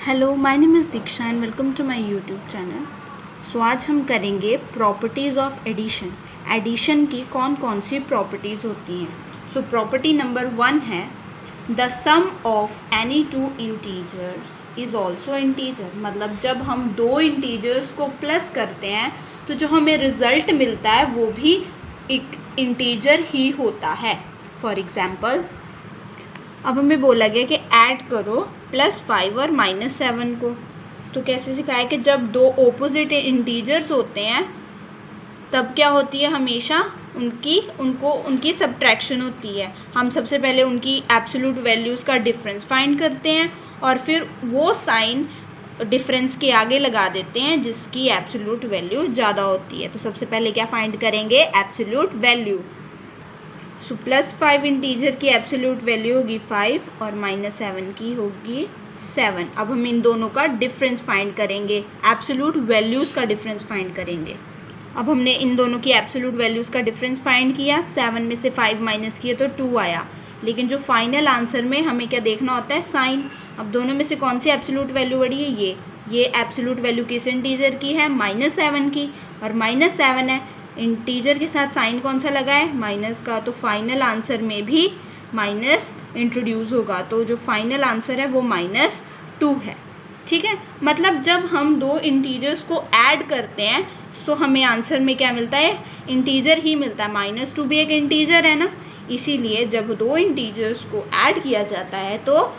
Hello, my name is Diksha and welcome to my YouTube channel. So आज हम करेंगे properties of addition. Addition की कौन कौन सी प्रॉपर्टीज़ होती हैं। सो प्रॉपर्टी नंबर 1 है the sum of any two integers is also integer. मतलब जब हम दो इंटीजर्स को प्लस करते हैं तो जो हमें रिज़ल्ट मिलता है वो भी एक इंटीजर ही होता है। फॉर एग्ज़ाम्पल, अब हमें बोला गया कि ऐड करो +5 और -7 को। तो कैसे सिखाया कि जब दो ओपोजिट इंटीजर्स होते हैं तब क्या होती है, हमेशा उनकी सब्ट्रैक्शन होती है। हम सबसे पहले उनकी एब्सोल्यूट वैल्यूज़ का डिफरेंस फाइंड करते हैं और फिर वो साइन डिफरेंस के आगे लगा देते हैं जिसकी एब्सोल्यूट वैल्यू ज़्यादा होती है। तो सबसे पहले क्या फाइंड करेंगे, एब्सोल्यूट वैल्यू। सो +5 इंटीजर की एब्सोल्यूट वैल्यू होगी 5 और -7 की होगी 7। अब हम इन दोनों का डिफरेंस फाइंड करेंगे, एब्सोल्यूट वैल्यूज़ का डिफरेंस फाइंड करेंगे। अब हमने इन दोनों की एब्सोल्यूट वैल्यूज़ का डिफरेंस फाइंड किया, 7 में से 5 माइनस किए तो 2 आया। लेकिन जो फाइनल आंसर में हमें क्या देखना होता है, साइन। अब दोनों में से कौन सी एब्सोल्यूट वैल्यू बड़ी है, ये एब्सोल्यूट वैल्यू किस इंटीजर की है, -7 की, और -7 है। इंटीजर के साथ साइन कौन सा लगा है, माइनस का। तो फाइनल आंसर में भी माइनस इंट्रोड्यूस होगा। तो जो फाइनल आंसर है वो -2 है। ठीक है, मतलब जब हम दो इंटीजर्स को ऐड करते हैं तो हमें आंसर में क्या मिलता है, इंटीजर ही मिलता है। -2 भी एक इंटीजर है ना, इसीलिए जब दो इंटीजर्स को ऐड किया जाता है तो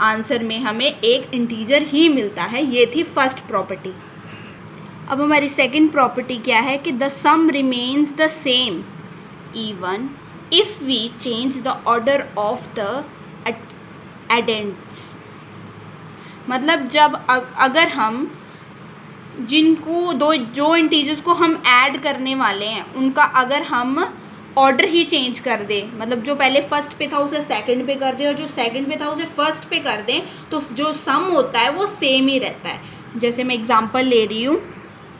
आंसर में हमें एक इंटीजर ही मिलता है। ये थी फर्स्ट प्रॉपर्टी। अब हमारी सेकंड प्रॉपर्टी क्या है कि the sum remains the same even if we change the order of the addends. मतलब जब अगर हम जो इंटीजर्स को हम ऐड करने वाले हैं उनका अगर हम ऑर्डर ही चेंज कर दें, मतलब जो पहले फर्स्ट पे था उसे सेकंड पे कर दें और जो सेकंड पे था उसे फर्स्ट पे कर दें, तो जो सम होता है वो सेम ही रहता है। जैसे मैं एग्जांपल ले रही हूँ,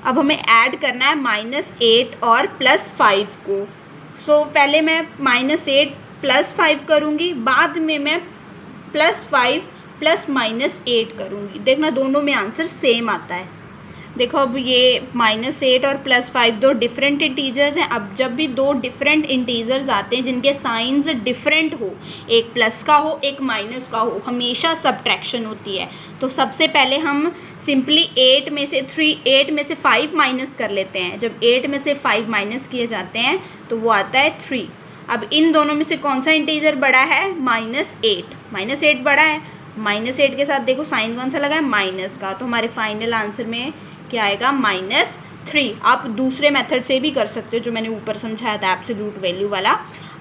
अब हमें ऐड करना है -8 और +5 को। सो पहले मैं -8 +5 करूँगी, बाद में मैं +5 + -8 करूँगी। देखना दोनों में आंसर सेम आता है। देखो अब ये -8 और +5 दो डिफरेंट इंटीजर्स हैं। अब जब भी दो डिफरेंट इंटीजर्स आते हैं जिनके साइंस डिफरेंट हो, एक प्लस का हो एक माइनस का हो, हमेशा सब्ट्रैक्शन होती है। तो सबसे पहले हम सिंपली 8 में से 5 माइनस कर लेते हैं। जब 8 में से 5 माइनस किए जाते हैं तो वो आता है 3। अब इन दोनों में से कौन सा इंटीजर बड़ा है, -8 बड़ा है। -8 के साथ देखो साइन कौन सा लगा है, माइनस का। तो हमारे फाइनल आंसर में क्या आएगा, -3। आप दूसरे मेथड से भी कर सकते हो, जो मैंने ऊपर समझाया था एब्सोल्यूट वैल्यू वाला,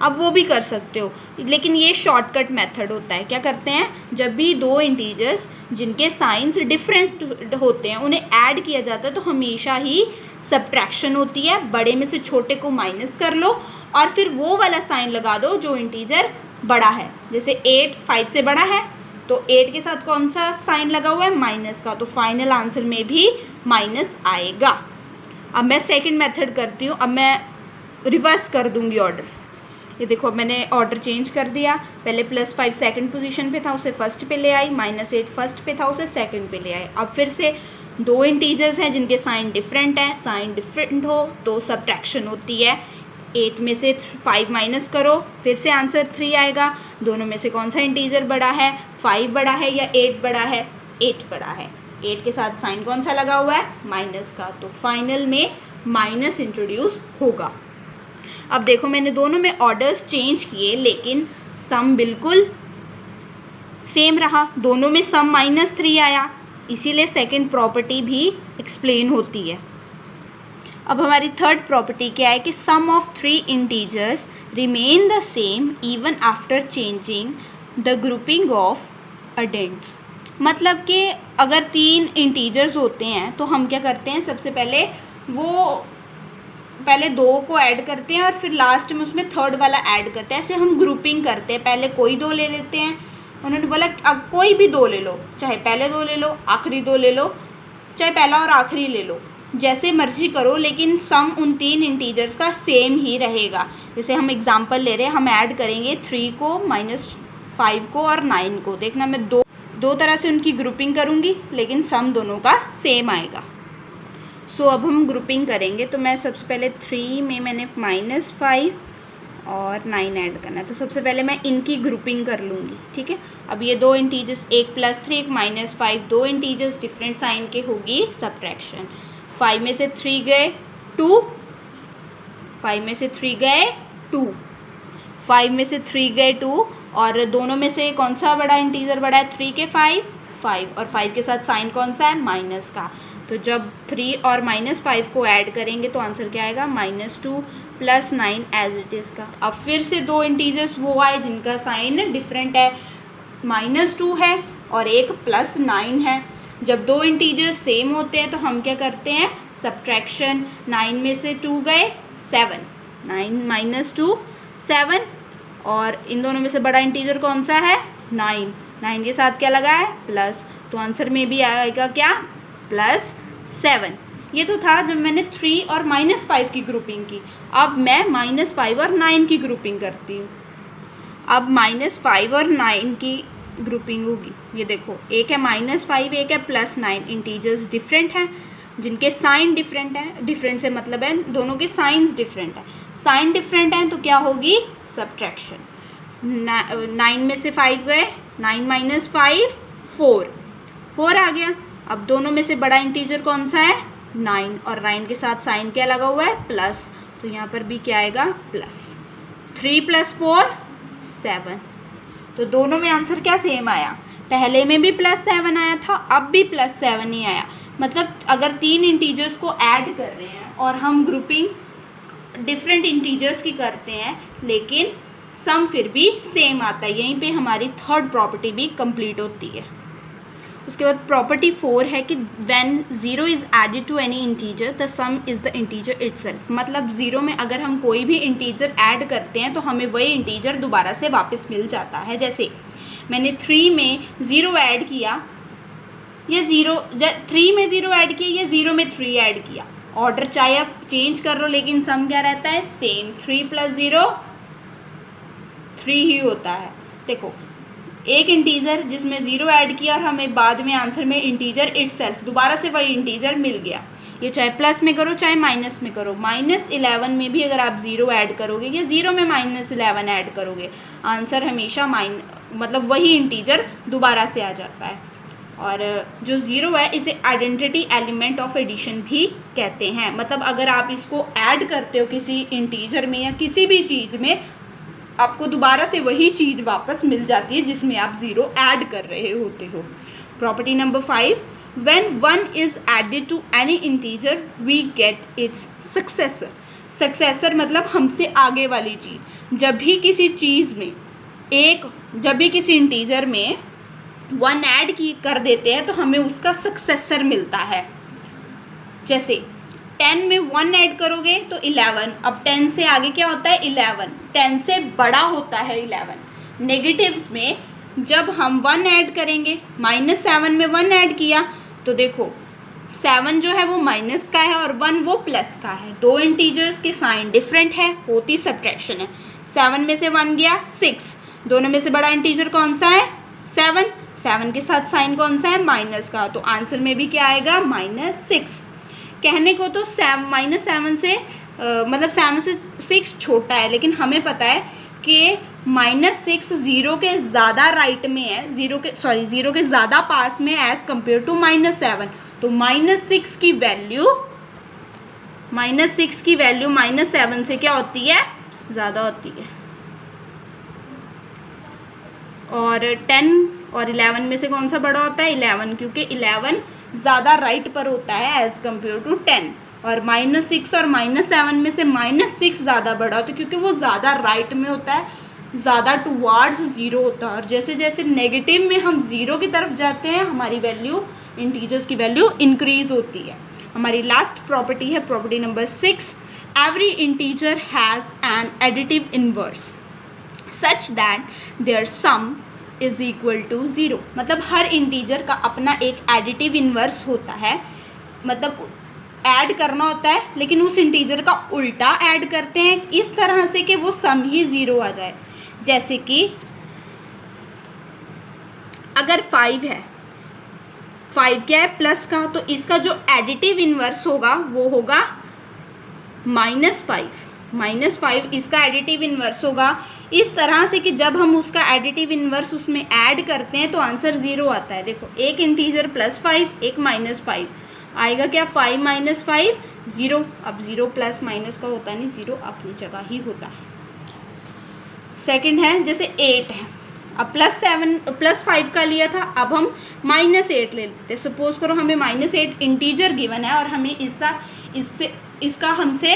अब वो भी कर सकते हो। लेकिन ये शॉर्टकट मेथड होता है। क्या करते हैं, जब भी दो इंटीजर्स जिनके साइंस डिफरेंट होते हैं उन्हें ऐड किया जाता है तो हमेशा ही सब्ट्रैक्शन होती है। बड़े में से छोटे को माइनस कर लो और फिर वो वाला साइन लगा दो जो इंटीजर बड़ा है। जैसे 8 5 से बड़ा है तो 8 के साथ कौन सा साइन लगा हुआ है, माइनस का। तो फाइनल आंसर में भी माइनस आएगा। अब मैं सेकंड मेथड करती हूँ। अब मैं रिवर्स कर दूंगी ऑर्डर। ये देखो मैंने ऑर्डर चेंज कर दिया। पहले +5 सेकंड पोजीशन पे था, उसे फर्स्ट पे ले आई। -8 फर्स्ट पे था, उसे सेकंड पे ले आई। अब फिर से दो इंटीजर्स हैं जिनके साइन डिफरेंट हैं। साइन डिफरेंट हो तो सब्ट्रैक्शन होती है। 8 में से 5 माइनस करो, फिर से आंसर 3 आएगा। दोनों में से कौन सा इंटीजर बड़ा है, 5 बड़ा है या 8 बड़ा है, 8 बड़ा है। 8 के साथ साइन कौन सा लगा हुआ है, माइनस का। तो फाइनल में माइनस इंट्रोड्यूस होगा। अब देखो मैंने दोनों में ऑर्डर्स चेंज किए लेकिन सम बिल्कुल सेम रहा। दोनों में सम -3 आया, इसीलिए सेकंड प्रॉपर्टी भी एक्सप्लेन होती है। अब हमारी थर्ड प्रॉपर्टी क्या है कि sum of 3 integers remain the same even after changing the grouping of addends. मतलब कि अगर 3 इंटीजर्स होते हैं तो हम क्या करते हैं, सबसे पहले पहले 2 को ऐड करते हैं और फिर लास्ट में उसमें थर्ड वाला ऐड करते हैं। ऐसे हम ग्रुपिंग करते हैं। पहले कोई 2 ले लेते हैं, उन्होंने बोला अब कोई भी 2 ले लो, चाहे पहले 2 ले लो, आखिरी 2 ले लो, चाहे पहला और आखिरी ले लो, जैसे मर्जी करो, लेकिन सम उन 3 इंटीजर्स का सेम ही रहेगा। जैसे हम एग्जांपल ले रहे हैं, हम ऐड करेंगे 3 को, -5 को और 9 को। देखना मैं दो तरह से उनकी ग्रुपिंग करूँगी, लेकिन सम दोनों का सेम आएगा। सो अब हम ग्रुपिंग करेंगे। तो मैं सबसे पहले 3 में मैंने -5 और 9 ऐड करना है, तो सबसे पहले मैं इनकी ग्रुपिंग कर लूँगी, ठीक है। अब ये दो इंटीजर्स, एक +3 एक -5, दो इंटीजर्स डिफरेंट साइन के, होगी सब्ट्रैक्शन। 5 में से 3 गए 2, 5 में से 3 गए 2, 5 में से 3 गए 2, और दोनों में से कौन सा बड़ा इंटीजर बड़ा है? 3 के 5, 5, और 5 के साथ साइन कौन सा है? माइनस का। तो जब 3 और -5 को ऐड करेंगे तो आंसर क्या आएगा? -2 + 9 एज इट इज़ का। अब फिर से दो इंटीजर्स वो आए जिनका साइन डिफरेंट है, -2 है और एक +9 है। जब दो इंटीजर्स सेम होते हैं तो हम क्या करते हैं? सब्ट्रैक्शन। 9 में से 2 गए 7, 9 - 2 7, और इन दोनों में से बड़ा इंटीजर कौन सा है? 9, 9 के साथ क्या लगा है? प्लस। तो आंसर में भी आएगा क्या? +7। ये तो था जब मैंने 3 और -5 की ग्रुपिंग की। अब मैं -5 और 9 की ग्रुपिंग करती हूँ। अब -5 और 9 की ग्रुपिंग होगी। ये देखो, एक है -5, एक है +9। इंटीजर्स डिफरेंट हैं, जिनके साइन डिफरेंट हैं। डिफरेंट से मतलब है दोनों के साइंस डिफरेंट हैं। साइन डिफरेंट हैं तो क्या होगी? सब्ट्रैक्शन। 9 में से 5 गए, 9 - 5 4, 4 आ गया। अब दोनों में से बड़ा इंटीजर कौन सा है? 9, और 9 के साथ साइन क्या लगा हुआ है? प्लस। तो यहाँ पर भी क्या आएगा? प्लस। 3 + 4 7। तो दोनों में आंसर क्या सेम आया? पहले में भी +7 आया था, अब भी +7 ही आया। मतलब अगर तीन इंटीजर्स को ऐड कर रहे हैं और हम ग्रुपिंग डिफरेंट इंटीजर्स की करते हैं, लेकिन सम फिर भी सेम आता है। यहीं पे हमारी थर्ड प्रॉपर्टी भी कंप्लीट होती है। उसके बाद प्रॉपर्टी 4 है कि when 0 is added to any integer the sum is the integer itself. मतलब 0 में अगर हम कोई भी इंटीजर ऐड करते हैं तो हमें वही इंटीजर दोबारा से वापस मिल जाता है। जैसे मैंने 3 में 0 ऐड किया, ये 3 में 0 ऐड किया, ये 0 में 3 ऐड किया। ऑर्डर चाहे आप चेंज कर लो, लेकिन सम क्या रहता है? सेम। 3 + 0 3 ही होता है। देखो, एक इंटीजर जिसमें 0 ऐड किया और हमें बाद में आंसर में इंटीजर इटसेल्फ दोबारा से वही इंटीजर मिल गया। ये चाहे प्लस में करो चाहे माइनस में करो। -11 में भी अगर आप 0 ऐड करोगे या 0 में -11 ऐड करोगे, आंसर हमेशा मतलब वही इंटीजर दोबारा से आ जाता है। और जो 0 है इसे आइडेंटिटी एलिमेंट ऑफ एडिशन भी कहते हैं। मतलब अगर आप इसको ऐड करते हो किसी इंटीजर में या किसी भी चीज़ में, आपको दोबारा से वही चीज़ वापस मिल जाती है जिसमें आप 0 ऐड कर रहे होते हो। Property number 5, when 1 is added to any integer we get its successor. Successor मतलब हमसे आगे वाली चीज़। जब भी किसी चीज़ में जब भी किसी इंटीजर में 1 ऐड कर देते हैं तो हमें उसका सक्सेसर मिलता है। जैसे 10 में 1 ऐड करोगे तो 11। अब 10 से आगे क्या होता है? 11। 10 से बड़ा होता है 11। नेगेटिव्स में जब हम 1 ऐड करेंगे, -7 में 1 ऐड किया तो देखो 7 जो है वो माइनस का है और 1 वो प्लस का है। दो इंटीजर्स के साइन डिफरेंट है, होती सब्ट्रैक्शन है। 7 में से 1 गया 6। दोनों में से बड़ा इंटीजर कौन सा है? 7। 7 के साथ साइन कौन सा है? माइनस का। तो आंसर में भी क्या आएगा? -6। कहने को तो -7 से मतलब 7 से 6 छोटा है, लेकिन हमें पता है कि -6 0 के ज़्यादा राइट में है, 0 के ज़्यादा पास में एज़ कम्पेयर टू -7। तो -6 की वैल्यू -7 से क्या होती है? ज़्यादा होती है। और 10 और 11 में से कौन सा बड़ा होता है? 11, क्योंकि 11 ज़्यादा राइट पर होता है एज़ कम्पेयर टू 10। और -6 और -7 में से -6 ज़्यादा बड़ा होता है क्योंकि वो ज़्यादा राइट में होता है, ज़्यादा टुवार्ड्स 0 होता है। और जैसे जैसे नेगेटिव में हम 0 की तरफ जाते हैं, हमारी वैल्यू, इंटीजर्स की वैल्यू इंक्रीज होती है। हमारी लास्ट प्रॉपर्टी है property number 6, every integer has an additive inverse such that their sum is equal to 0। मतलब हर इंटीजर का अपना एक एडिटिव इन्वर्स होता है। मतलब ऐड करना होता है, लेकिन उस इंटीजर का उल्टा ऐड करते हैं इस तरह से कि वो सम ही 0 आ जाए। जैसे कि अगर 5 है, 5 क्या है प्लस का, तो इसका जो एडिटिव इन्वर्स होगा वो होगा -5, -5 इसका एडिटिव इन्वर्स होगा। इस तरह से कि जब हम उसका एडिटिव इन्वर्स उसमें ऐड करते हैं तो आंसर 0 आता है। देखो एक इंटीजर +5 एक -5 आएगा क्या, 5 - 5 0। अब 0 प्लस माइनस का होता नहीं, 0 अपनी जगह ही होता है। सेकंड है जैसे 8 है, अब +5 का लिया था, अब हम -8 ले लेते। सपोज करो हमें -8 इंटीजर गिवन है और हमें इसका हमसे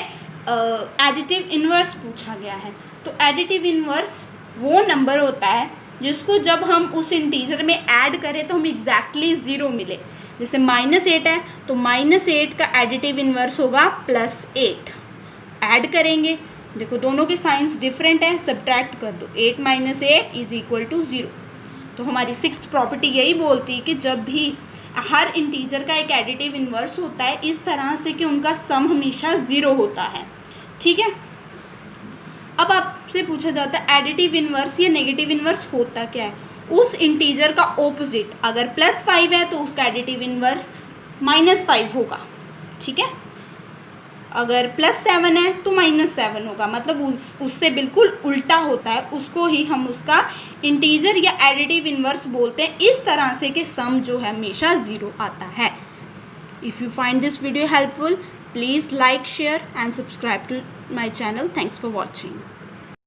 एडिटिव इन्वर्स पूछा गया है। तो एडिटिव इन्वर्स वो नंबर होता है जिसको जब हम उस इंटीजर में ऐड करें तो हमें एग्जैक्टली 0 मिले। जैसे -8 है तो -8 का एडिटिव इन्वर्स होगा +8। ऐड करेंगे, देखो दोनों के साइंस डिफरेंट हैं, सब्ट्रैक्ट कर दो, 8 - 8 = 0। तो हमारी 6th प्रॉपर्टी यही बोलती है कि जब भी हर इंटीजर का एक एडिटिव इन्वर्स होता है इस तरह से कि उनका सम हमेशा 0 होता है। ठीक है, अब आपसे पूछा जाता है एडिटिव इन्वर्स या नेगेटिव इन्वर्स होता क्या है। उस इंटीजर का ऑपोजिट, अगर +5 है तो उसका एडिटिव इन्वर्स -5 होगा। ठीक है, अगर +7 है तो -7 होगा, मतलब उससे बिल्कुल उल्टा होता है, उसको ही हम उसका इंटीजर या एडिटिव इन्वर्स बोलते हैं। इस तरह से कि सम जो है हमेशा 0 आता है। If you find this video helpful, please like, share and subscribe to my channel. Thanks for watching.